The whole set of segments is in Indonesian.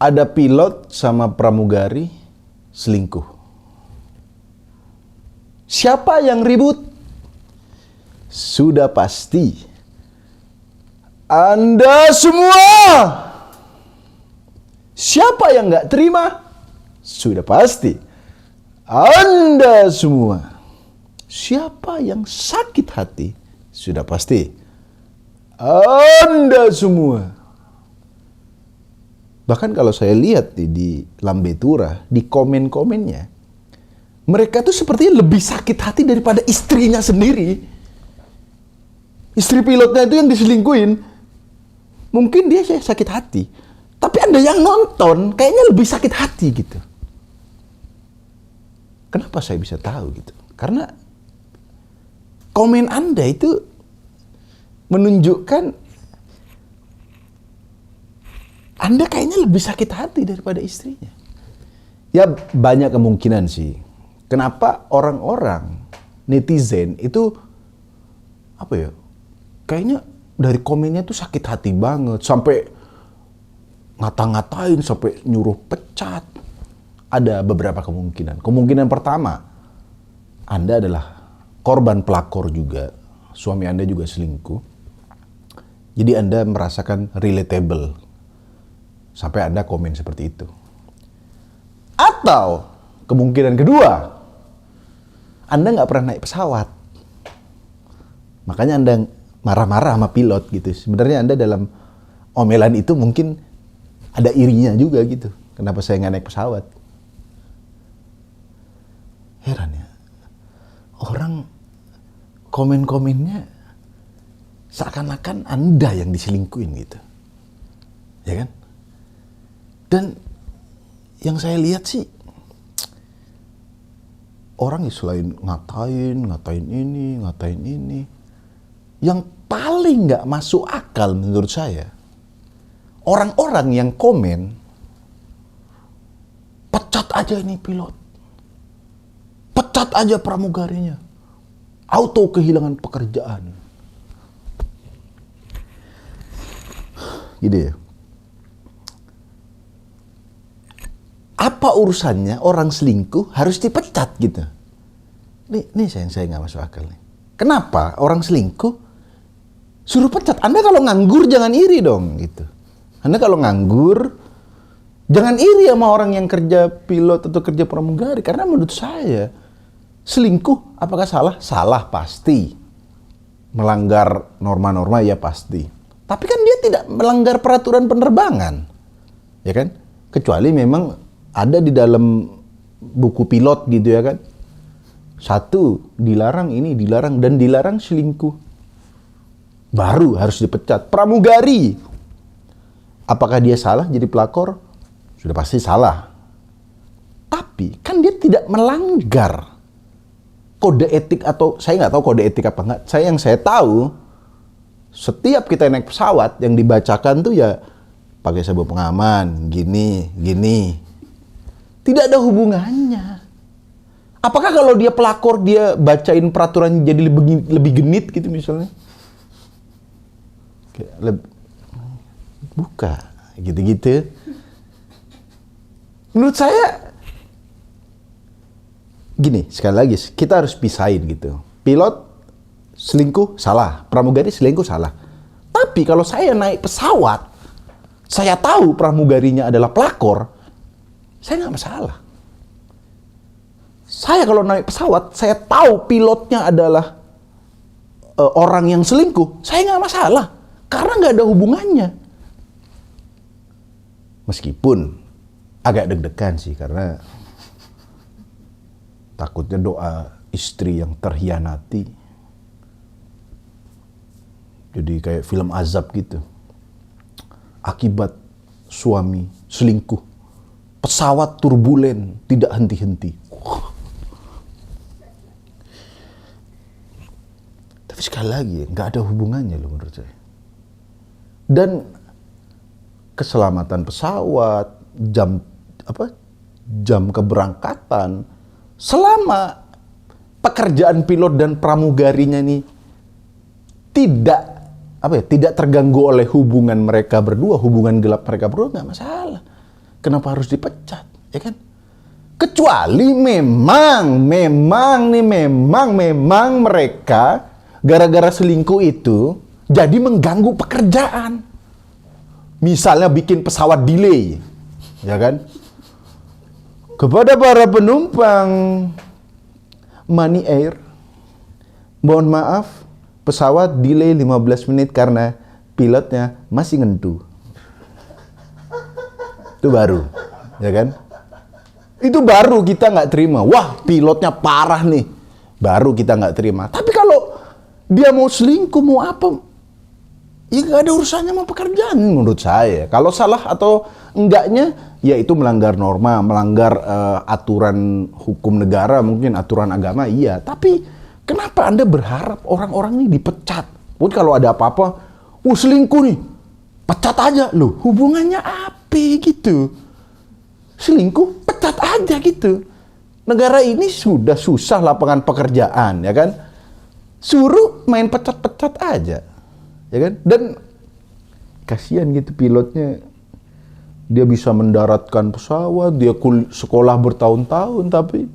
Ada pilot sama pramugari selingkuh. Siapa yang ribut? Sudah pasti Anda semua. Siapa yang nggak terima? Sudah pasti Anda semua. Siapa yang sakit hati? Sudah pasti Anda semua. Bahkan kalau saya lihat di Lambetura, di komen-komennya, mereka tuh sepertinya lebih sakit hati daripada istrinya sendiri. Istri pilotnya itu yang diselingkuhin, mungkin dia sakit hati. Tapi Anda yang nonton, kayaknya lebih sakit hati gitu. Kenapa saya bisa tahu gitu? Karena komen Anda itu menunjukkan Anda kayaknya lebih sakit hati daripada istrinya. Ya banyak kemungkinan sih. Kenapa orang-orang netizen itu apa ya? Kayaknya dari komennya tuh sakit hati banget, sampai ngata-ngatain, sampai nyuruh pecat. Ada beberapa kemungkinan. Kemungkinan pertama, Anda adalah korban pelakor juga. Suami Anda juga selingkuh. Jadi Anda merasakan relatable. Sampai Anda komen seperti itu. Atau kemungkinan kedua, Anda nggak pernah naik pesawat. Makanya Anda marah-marah sama pilot gitu. Sebenarnya Anda dalam omelan itu mungkin ada irinya juga gitu. Kenapa saya nggak naik pesawat? Heran ya. Orang komen-komennya seakan-akan Anda yang diselingkuhin gitu. Ya kan? Dan yang saya lihat sih, orang selain ngatain ini, yang paling nggak masuk akal menurut saya, orang-orang yang komen, pecat aja ini pilot, pecat aja pramugarinya, auto kehilangan pekerjaan. Gitu ya. Apa urusannya orang selingkuh harus dipecat gitu? Ini saya nggak masuk akal nih. Kenapa orang selingkuh suruh pecat? Anda kalau nganggur jangan iri dong gitu. Anda kalau nganggur jangan iri sama orang yang kerja pilot atau kerja pramugari. Karena menurut saya selingkuh apakah salah? Salah pasti. Melanggar norma-norma ya pasti. Tapi kan dia tidak melanggar peraturan penerbangan. Ya kan? Kecuali memang ada di dalam buku pilot gitu ya kan. Satu, dilarang ini, dilarang, dan dilarang selingkuh. Baru harus dipecat. Pramugari, apakah dia salah jadi pelakor? Sudah pasti salah. Tapi kan dia tidak melanggar kode etik, atau saya nggak tahu kode etik apa enggak. Yang saya tahu, setiap kita naik pesawat yang dibacakan tuh ya pakai sabuk pengaman, gini. Tidak ada hubungannya. Apakah kalau dia pelakor dia bacain peraturan jadi lebih genit gitu misalnya? Buka gitu-gitu. Menurut saya gini, sekali lagi kita harus pisahin gitu. Pilot selingkuh salah, pramugari selingkuh salah. Tapi kalau saya naik pesawat, saya tahu pramugarinya adalah pelakor, saya nggak masalah. Saya kalau naik pesawat, saya tahu pilotnya adalah orang yang selingkuh, saya nggak masalah. Karena nggak ada hubungannya. Meskipun agak deg-degan sih, karena takutnya doa istri yang terhianati. Jadi kayak film azab gitu. Akibat suami selingkuh, pesawat turbulen, tidak henti-henti. Tapi sekali lagi, nggak ada hubungannya loh menurut saya. Dan keselamatan pesawat, jam keberangkatan, selama pekerjaan pilot dan pramugarinya ini tidak terganggu oleh hubungan mereka berdua, hubungan gelap mereka berdua, nggak masalah. kenapa harus dipecat, ya kan? Kecuali memang mereka gara-gara selingkuh itu jadi mengganggu pekerjaan. Misalnya bikin pesawat delay, ya kan? Kepada para penumpang Money Air, mohon maaf, pesawat delay 15 menit karena pilotnya masih ngentu. Itu baru, ya kan? Itu baru kita nggak terima. Wah, pilotnya parah nih. Baru kita nggak terima. Tapi kalau dia mau selingkuh, mau apa, ya nggak ada urusannya sama pekerjaan menurut saya. Kalau salah atau enggaknya, ya itu melanggar norma, melanggar aturan hukum negara, mungkin aturan agama, iya. Tapi kenapa Anda berharap orang-orang ini dipecat? Mungkin kalau ada apa-apa, selingkuh nih, pecat aja. Loh, hubungannya apa gitu? Selingkuh, pecat aja gitu. Negara ini sudah susah lapangan pekerjaan, ya kan? Suruh main pecat-pecat aja, ya kan? Dan kasihan gitu pilotnya, dia bisa mendaratkan pesawat, dia sekolah bertahun-tahun, tapi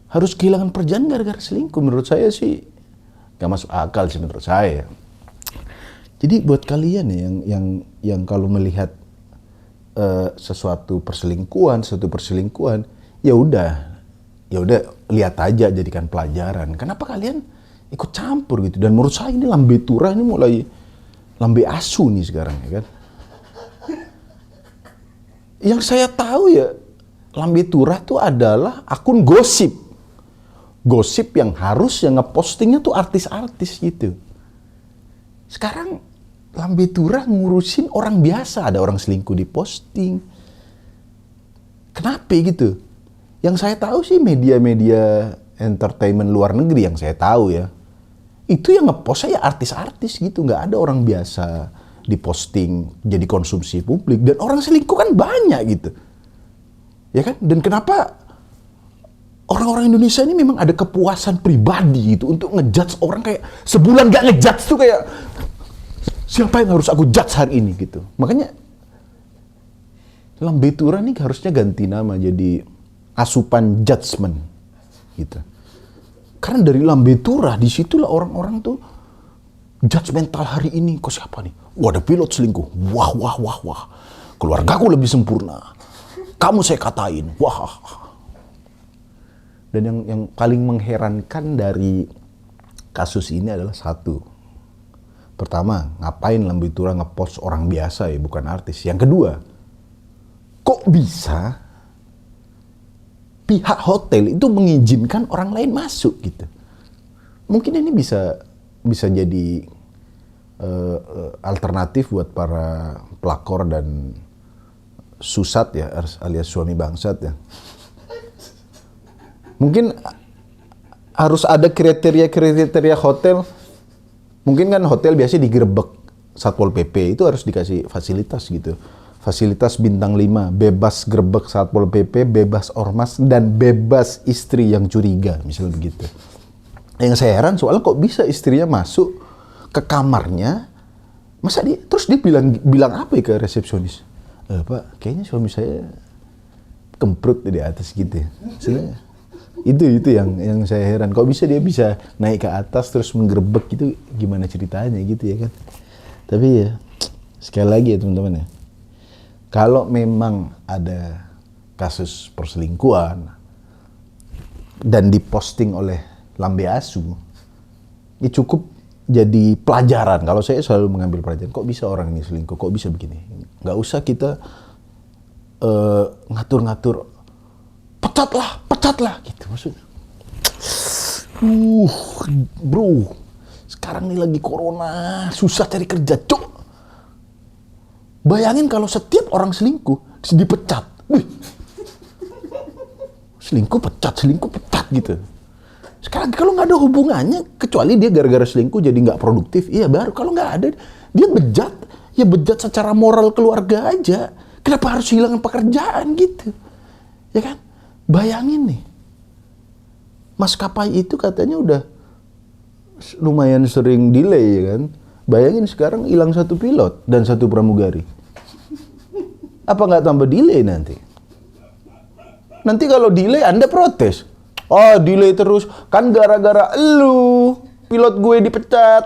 harus kehilangan pekerjaan gara-gara selingkuh. Menurut saya sih gak masuk akal sih menurut saya. Jadi buat kalian yang kalau melihat sesuatu perselingkuhan, ya udah lihat aja, jadikan pelajaran. Kenapa kalian ikut campur gitu? Dan menurut saya ini lambe turah ini mulai lambe asu nih sekarang, ya kan? Yang saya tahu ya, lambe turah tuh adalah akun gosip. Gosip yang harusnya ngepostingnya tuh artis-artis gitu. Sekarang lambe turah ngurusin orang biasa, ada orang selingkuh diposting. Kenapa gitu? Yang saya tahu sih media-media entertainment luar negeri yang saya tahu ya, itu yang ngepost saya artis-artis gitu, nggak ada orang biasa diposting jadi konsumsi publik. Dan orang selingkuh kan banyak gitu, ya kan? Dan kenapa orang-orang Indonesia ini memang ada kepuasan pribadi gitu untuk ngejudge orang, kayak sebulan gak ngejudge tuh kayak siapa yang harus aku judge hari ini gitu. Makanya lambe turah nih harusnya ganti nama jadi asupan judgment gitu. Karena dari lambe turah disitulah orang-orang tuh judgmental hari ini. Kok siapa nih? Wah, ada pilot selingkuh. Wah. Keluargaku lebih sempurna. Kamu saya katain. Wah. Dan yang paling mengherankan dari kasus ini adalah satu. Pertama, ngapain lambe turah ngepost orang biasa ya, bukan artis. Yang kedua, kok bisa pihak hotel itu mengizinkan orang lain masuk gitu? Mungkin ini bisa jadi alternatif buat para pelakor dan susat ya, alias suami bangsat ya. Mungkin harus ada kriteria hotel. Mungkin kan hotel biasanya digerebek Satpol PP, itu harus dikasih fasilitas gitu. Fasilitas bintang 5, bebas gerebek Satpol PP, bebas ormas, dan bebas istri yang curiga, misalnya begitu. Yang saya heran soalnya kok bisa istrinya masuk ke kamarnya, masa dia bilang apa ya ke resepsionis? Pak, kayaknya suami saya kemprut di atas gitu ya. Itu yang saya heran. Kok bisa dia bisa naik ke atas terus menggerebek gitu, gimana ceritanya gitu ya kan. Tapi ya sekali lagi ya teman-teman ya, kalau memang ada kasus perselingkuhan dan diposting oleh lambe asu, ini cukup jadi pelajaran. Kalau saya selalu mengambil pelajaran, kok bisa orang ini selingkuh, kok bisa begini. Nggak usah kita ngatur-ngatur, pecatlah gitu maksudnya. Bro, sekarang ini lagi corona, susah cari kerja, cok. Bayangin kalau setiap orang selingkuh dipecat. Selingkuh pecat gitu. Sekarang kalau nggak ada hubungannya, kecuali dia gara-gara selingkuh jadi nggak produktif, iya baru. Kalau nggak ada, dia bejat, ya bejat secara moral keluarga aja. Kenapa harus hilangin pekerjaan gitu, ya kan? Bayangin nih, maskapai itu katanya udah lumayan sering delay ya kan. Bayangin sekarang hilang 1 pilot dan 1 pramugari. Apa nggak tambah delay nanti? Nanti kalau delay Anda protes. Oh, delay terus. Kan gara-gara pilot gue dipecat.